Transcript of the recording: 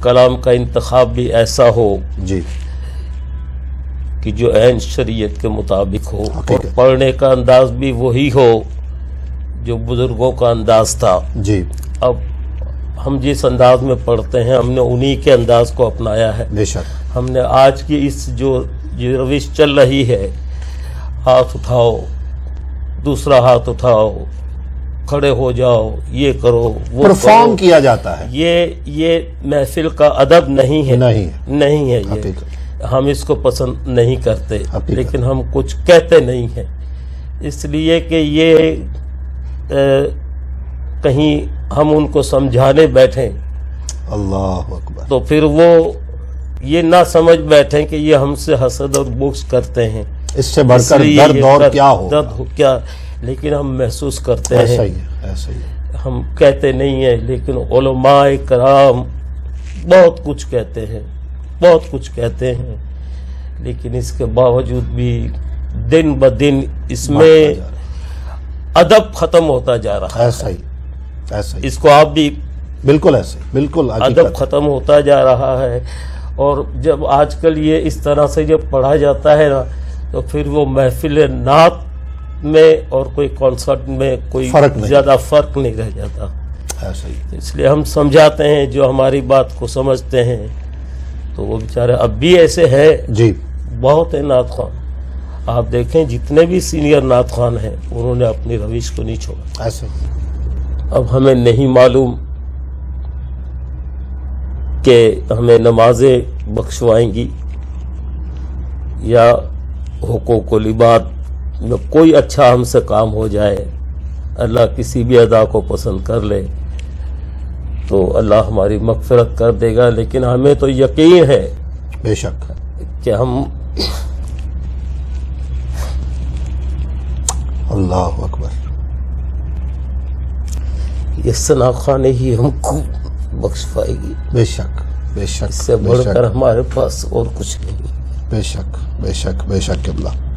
کلام کا انتخاب بھی ایسا ہو جی کہ جو عین شریعت کے مطابق ہو، اور پڑھنے کا انداز بھی وہی ہو جو بزرگوں کا انداز تھا. جی اب ہم جس انداز میں پڑھتے ہیں ہم نے انہی کے انداز کو اپنایا ہے. بے شک. ہم نے آج کی اس جو روش چل رہی ہے، ہاتھ اٹھاؤ، دوسرا ہاتھ اٹھاؤ، کھڑے ہو جاؤ، یہ کرو، وہ پرفارم کیا جاتا ہے، یہ محفل کا ادب نہیں ہے. نہیں ہے. حقیقت ہم اس کو پسند نہیں کرتے، لیکن ہم کچھ کہتے نہیں ہیں، اس لیے کہ یہ کہیں ہم ان کو سمجھانے بیٹھیں اللہ اکبر تو پھر وہ یہ نہ سمجھ بیٹھیں کہ یہ ہم سے حسد اور بغض کرتے ہیں. اس سے بڑھ کر درد اور کیا ہو، لیکن ہم محسوس کرتے ہیں. ایسا ہی ہے، ایسا ہی ہے. ہم کہتے نہیں ہیں، لیکن علماء کرام بہت کچھ کہتے ہیں، بہت کچھ کہتے ہیں، لیکن اس کے باوجود بھی دن بدن اس میں ادب ختم ہوتا جا رہا ہے. ایسا ہی، ایسا ہی. اس کو آپ بھی بالکل ایسے، بالکل ادب ختم ہوتا جا رہا ہے. اور جب آج کل یہ اس طرح سے جب پڑھا جاتا ہے نا، تو پھر وہ محفل نعت میں اور کوئی کانسرٹ میں کوئی زیادہ فرق نہیں رہ جاتا. ایسا ہی. اس لیے ہم سمجھاتے ہیں جو ہماری بات کو سمجھتے ہیں، تو وہ بیچارے اب بھی ایسے ہے. جی بہت ہے نعت خوان. آپ دیکھیں جتنے بھی سینئر نعت خوان ہیں انہوں نے اپنی روش کو نہیں چھوڑا. ایسا ہی. اب ہمیں نہیں معلوم کہ ہمیں نمازیں بخشوائیں گی یا حقوق و لباد میں کوئی اچھا ہم سے کام ہو جائے، اللہ کسی بھی ادا کو پسند کر لے تو اللہ ہماری مغفرت کر دے گا. لیکن ہمیں تو یقین ہے بے شک کہ ہم اللہ اکبر یہ ثنا خانے ہی ہم کو بخش پائے گی. بے شک، بے شک. اس سے بڑھ کر ہمارے پاس اور کچھ نہیں. بے شک، بے شک، بے شک. اللہ